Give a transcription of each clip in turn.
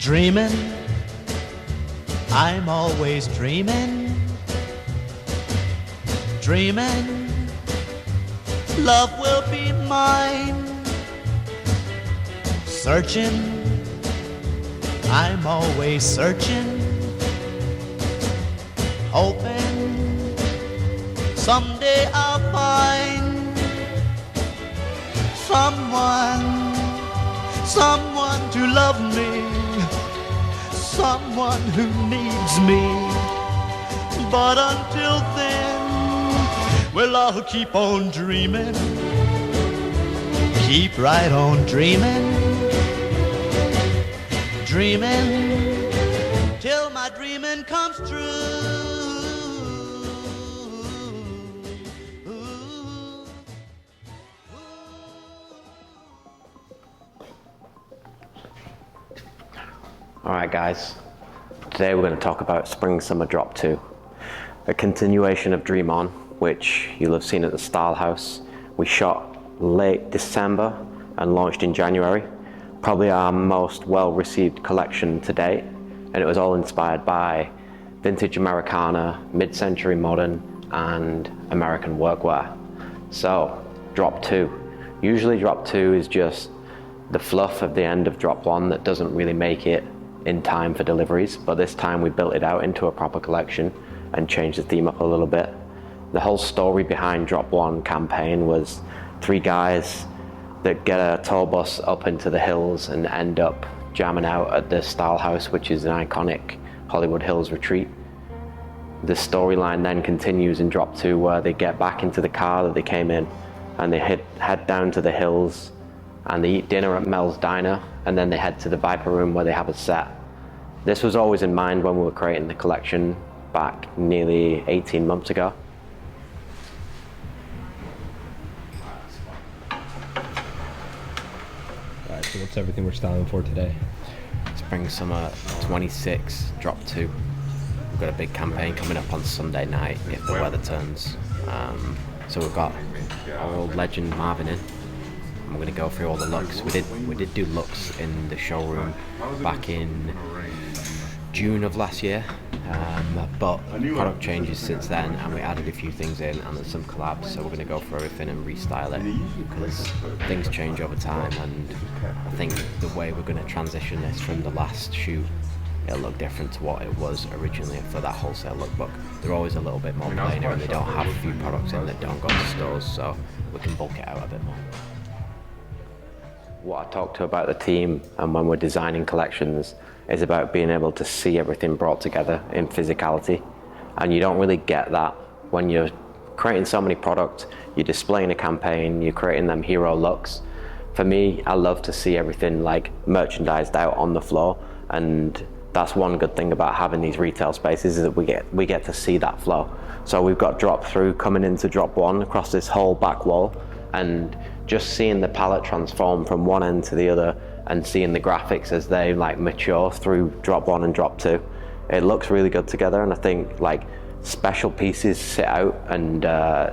Dreaming, I'm always dreaming. Dreaming, love will be mine. Searching, I'm always searching. Hoping, someday I'll find someone to love me, someone who needs me. But until then, well, I'll keep on dreaming, keep right on dreaming, dreaming till my dreaming comes true. Alright guys, today we're going to talk about Spring Summer Drop 2, a continuation of Dream On, which you'll have seen at the Style House. We shot late December and launched in January, probably our most well-received collection to date, and it was all inspired by vintage Americana, mid-century modern and American workwear. So, Drop 2. Usually Drop 2 is just the fluff of the end of Drop 1 that doesn't really make it in time for deliveries, but this time we built it out into a proper collection and changed the theme up a little bit. The whole story behind Drop 1 campaign was 3 guys that get a tour bus up into the hills and end up jamming out at the Style House, which is an iconic Hollywood Hills retreat. The storyline then continues in Drop 2 where they get back into the car that they came in and they head down to the hills and they eat dinner at Mel's Diner, and then they head to the Viper Room where they have a set. This was always in mind when we were creating the collection back nearly 18 months ago. Alright, so what's everything we're styling for today? Spring Summer 26 Drop 2. We've got a big campaign coming up on Sunday night if the weather turns. So we've got our old legend Marvin in. I'm going to go through all the looks. We did do looks in the showroom back in June of last year, but product changes since then and we added a few things in and there's some collabs, so we're going to go through everything and restyle it because things change over time, and I think the way we're going to transition this from the last shoot, it'll look different to what it was originally for that wholesale lookbook. They're always a little bit more plainer and they don't have a few products in that don't go to stores, so we can bulk it out a bit more. What I talk to about the team and when we're designing collections is about being able to see everything brought together in physicality, and you don't really get that when you're creating so many products. You're displaying a campaign, you're creating them hero looks. For me, I love to see everything like merchandised out on the floor, and that's one good thing about having these retail spaces is that we get to see that flow. So we've got Drop Through coming into Drop 1 across this whole back wall, and just seeing the palette transform from one end to the other and seeing the graphics as they like mature through Drop 1 and Drop 2, it looks really good together. And I think like special pieces sit out and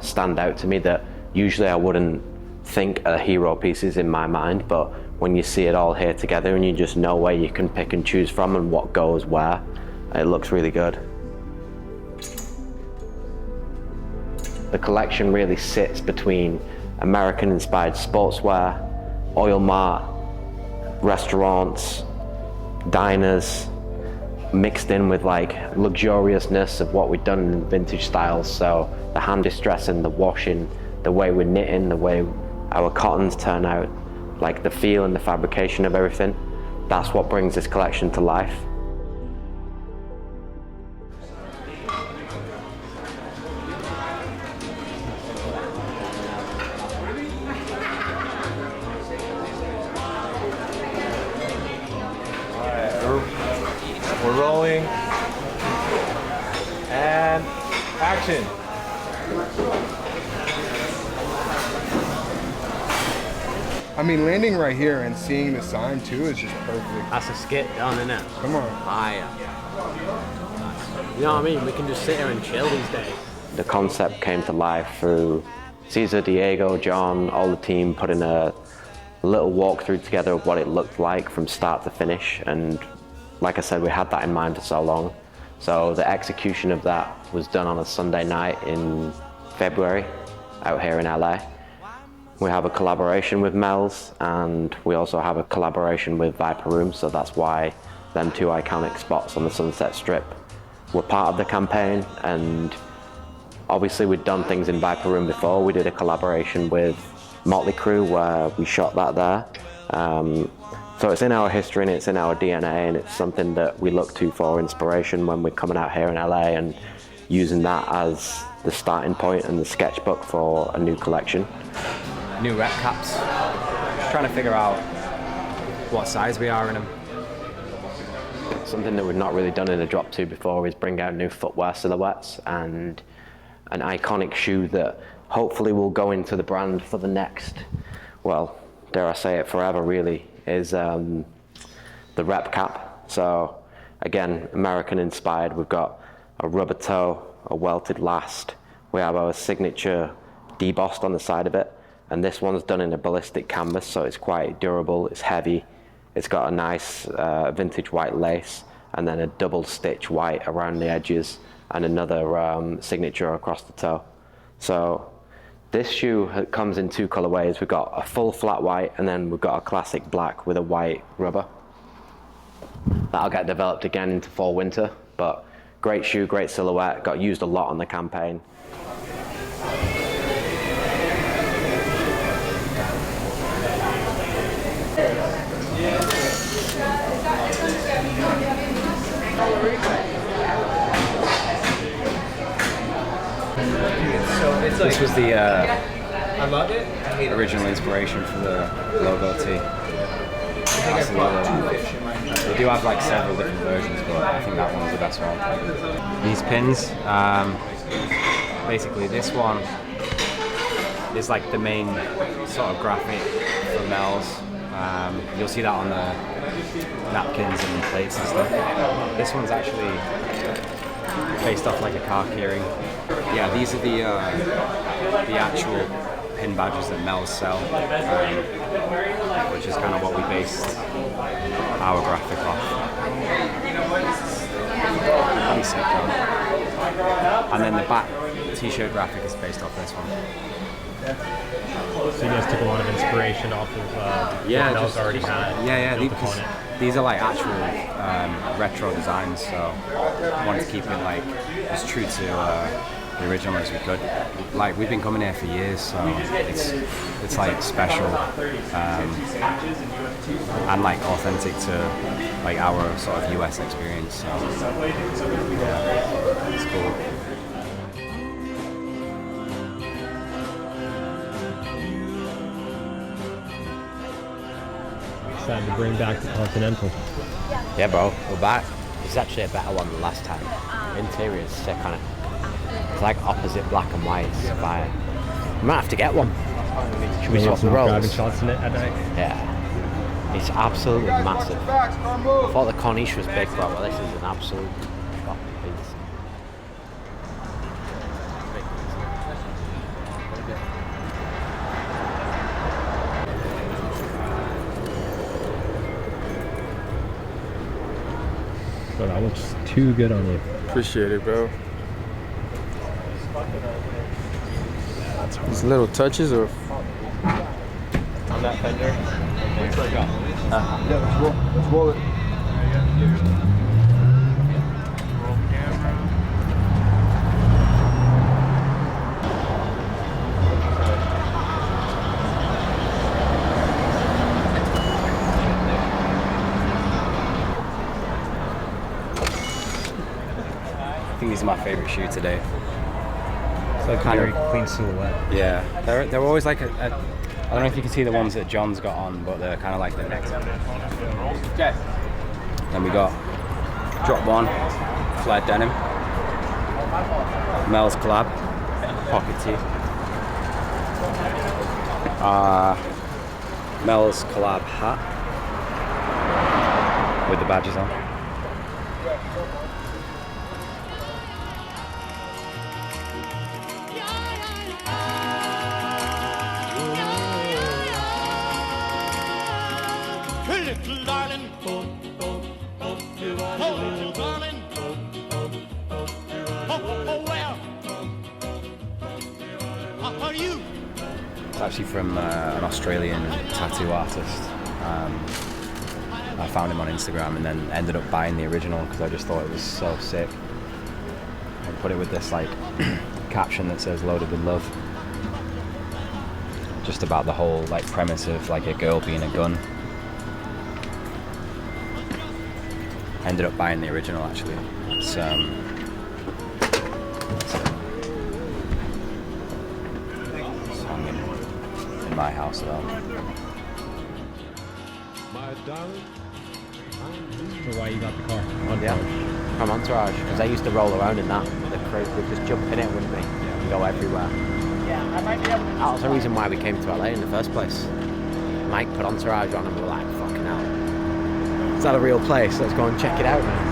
stand out to me that usually I wouldn't think are hero pieces in my mind, but when you see it all here together and you just know where you can pick and choose from and what goes where, it looks really good. The collection really sits between American-inspired sportswear, oil mart, restaurants, diners, mixed in with like luxuriousness of what we've done in vintage styles. So the hand distressing, the washing, the way we're knitting, the way our cottons turn out, like the feel and the fabrication of everything, that's what brings this collection to life. We're rolling, and action. I mean, landing right here and seeing the sign too is just perfect. That's a skit done, isn't it? Come on. Fire. You know what I mean? We can just sit here and chill these days. The concept came to life through Caesar, Diego, John, all the team putting a little walkthrough together of what it looked like from start to finish, and like I said, we had that in mind for so long. So the execution of that was done on a Sunday night in February out here in LA. We have a collaboration with Mel's, and we also have a collaboration with Viper Room, so that's why them two iconic spots on the Sunset Strip were part of the campaign. And obviously we'd done things in Viper Room before. We did a collaboration with Motley Crue where we shot that there. So it's in our history and it's in our DNA, and it's something that we look to for inspiration when we're coming out here in LA and using that as the starting point and the sketchbook for a new collection. New rep caps. Just trying to figure out what size we are in them. Something that we've not really done in a drop 2 before is bring out new footwear silhouettes, and an iconic shoe that hopefully will go into the brand for the next, well, dare I say it, forever really, is the rep cap. So again, American inspired. We've got a rubber toe, a welted last. We have our signature debossed on the side of it, and this one's done in a ballistic canvas, so it's quite durable, it's heavy. It's got a nice vintage white lace, and then a double stitch white around the edges, and another signature across the toe. So this shoe comes in 2 colorways. We've got a full flat white, and then we've got a classic black with a white rubber. That'll get developed again into fall winter, but great shoe, great silhouette, got used a lot on the campaign. This was the original inspiration for the logo tee. That's the logo. They do have like several different versions, but I think that one's the best one. These pins, basically this one is like the main sort of graphic for Mel's. You'll see that on the napkins and plates and stuff. This one's actually based off like a car keyring. Yeah, these are the actual pin badges that Mel's sell, which is kind of what we based our graphic off. Pretty sick, John. And then the back t-shirt graphic is based off this one. So you guys took a lot of inspiration off of what Mel's already had. Yeah. These are like actual retro designs, so I wanted to keep it like as true to the original as we could. Like we've been coming here for years, so it's like special and like authentic to like our sort of US experience. So yeah, it's cool. Decided to bring back the Continental. Yeah, bro, we're back. It's actually a better one than last time. Interior is sick on it. It's like opposite black and white. It's fire. We might have to get one. Should we swap the roles? Driving shots in it at night? Yeah. It's absolutely massive. I thought the Corniche was big, bro, but this is an absolute fucking piece. Bro, that looks too good on you. Appreciate it, bro. These little touches or On that fender. yeah, let's roll it. I think these are my favorite shoe today. It's like Kind very of- clean silhouette. Yeah, they're always like a I don't know if you can see the ones that John's got on, but they're kind of like the next one. Then we got Drop 1, flared denim, Mel's collab, pocket tee, Mel's collab hat with the badges on. Hey, little darling, Oh, darling. Oh, where are you? It's actually from an Australian tattoo artist. I found him on Instagram and then ended up buying the original because I just thought it was so sick. I put it with this like caption that says "Loaded with love," just about the whole like premise of like a girl being a gun. Ended up buying the original actually. It's hung in my house though. So why you got the car? From Entourage, because they used to roll around in that. The crew would just jump in it, wouldn't they? And go everywhere. That was the reason why we came to LA in the first place. Mike put Entourage on and we were like, fucking hell. Is that a real place? Let's go and check it out, man.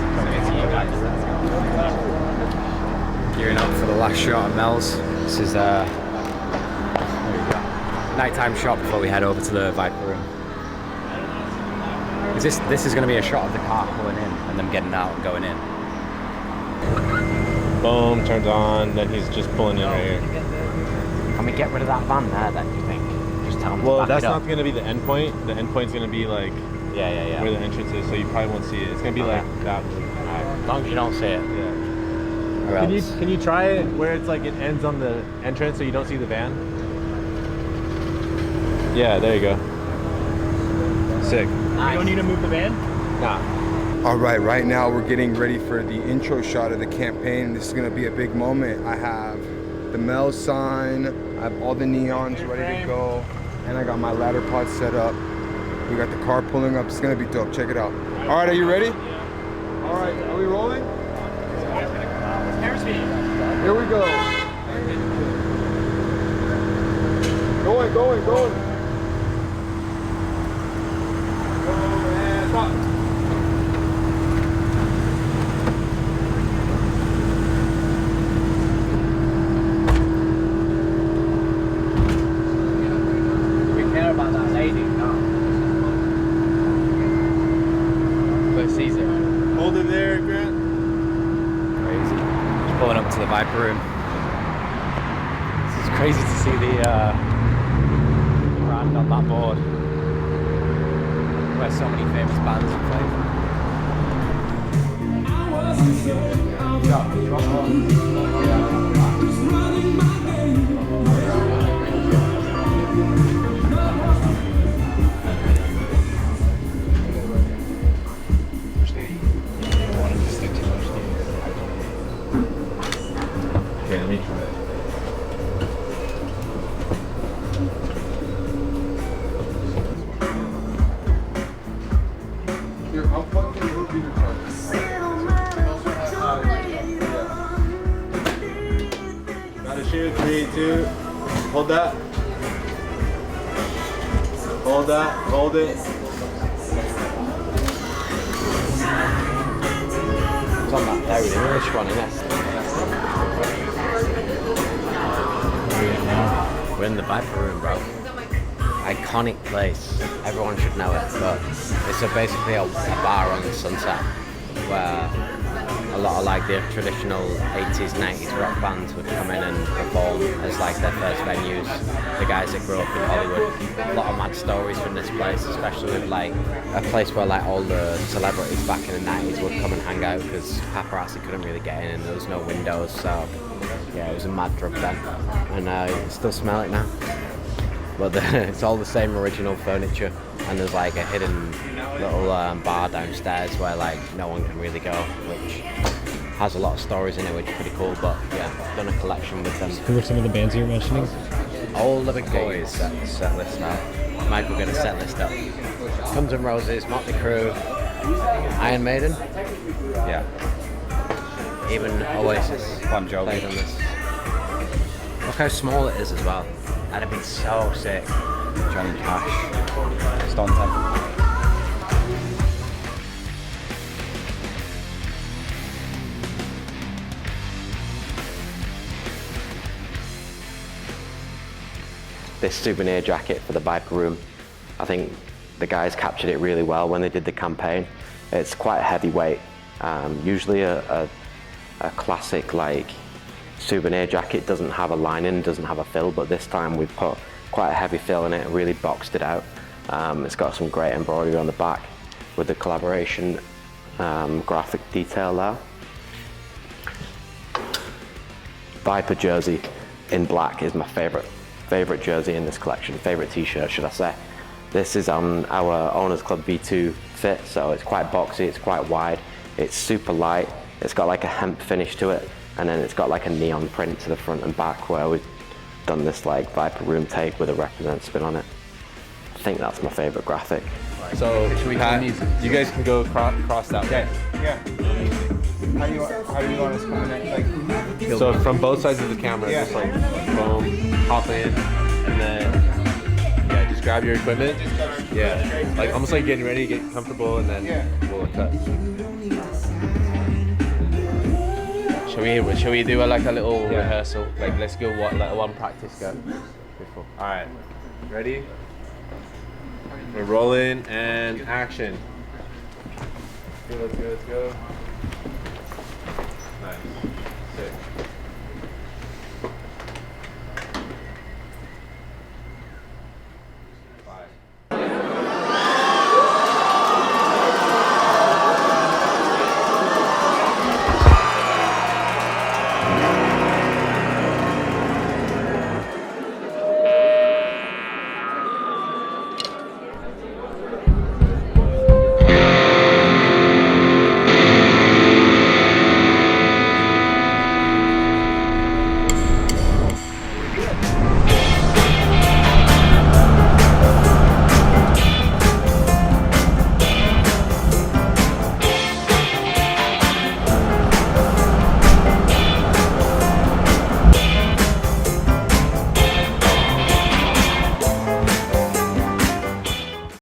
Gearing up for the last shot of Mel's. This is nighttime shot before we head over to the Viper room. This is going to be a shot of the car pulling in and them getting out and going in. Boom, turns on, then he's just pulling in right here. Can we get rid of that van there then, do you think? Just tell them to Well, back that's it up. not going to be the end point. The end point's going to be like Yeah. where the entrance is, so you probably won't see it. It's going to be like that. As long as you don't see it. Yeah. Or else. Can you try it where it's like it ends on the entrance so you don't see the van? Yeah, there you go. Sick. You don't need to move the van? Nah. All right, right now we're getting ready for the intro shot of the campaign. This is gonna be a big moment. I have the Mel sign, I have all the neons ready to go, and I got my ladder pod set up. We got the car pulling up. It's gonna be dope. Check it out. All right, are you ready? All right, are we rolling? Here we go. Going. Go and stop. We care about that lady, no. But Caesar. Hold it there, Grant. Crazy. Just pulling up to the Viper room. This is crazy to see the brand on that board. Where so many famous bands have played. Okay, let me try it. Here, I'll plug in your beater charger. Gotta shoot. 3, 2. Hold that. Hold that. Hold it. It's on that David English one, isn't it? We're in the Viper room, bro. Iconic place. Everyone should know it, but it's basically a bar on the Sunset where a lot of like the traditional 80s, 90s rock bands would come in and perform as like their first venues. The guys that grew up in Hollywood. A lot of mad stories from this place, especially with like a place where like all the celebrities back in the 90s would come and hang out because paparazzi couldn't really get in and there was no windows, so yeah, it was a mad drug den. And you can still smell it now. But it's all the same original furniture, and there's like a hidden little bar downstairs where like no one can really go, which has a lot of stories in it, which is pretty cool. But yeah, I've done a collection with them. Who were some of the bands you were mentioning? All the big boys. Set list now. Mike will get a set list up. Guns N' Roses, Motley Crue, Iron Maiden. Yeah. Even Oasis. Bon Jovi. Played on this. Look how small it is as well. That'd be so sick. Johnny Cash. Stone Temple. This souvenir jacket for the Viper room, I think the guys captured it really well when they did the campaign. It's quite heavyweight. Usually a classic like souvenir jacket doesn't have a lining, doesn't have a fill, but this time we've put quite a heavy fill in it and really boxed it out. It's got some great embroidery on the back with the collaboration graphic detail there. Viper jersey in black is my favorite jersey in this collection, favorite t-shirt should I say. This is on our Owners Club V2 fit, so it's quite boxy, it's quite wide, it's super light, it's got like a hemp finish to it, and then it's got like a neon print to the front and back where we've done this like Viper room take with a represent spin on it. I think that's my favorite graphic. So, Pat, you guys can go cross that way. Yeah. How do you want us coming in? Like, So from both sides of the camera, just like boom, hop in, and then yeah, just grab your equipment. Yeah, like almost like getting ready, get comfortable, and then we'll cut. Shall we do like a little rehearsal? Like let's go like one practice go. Before. All right, ready? We're rolling and action. Let's go.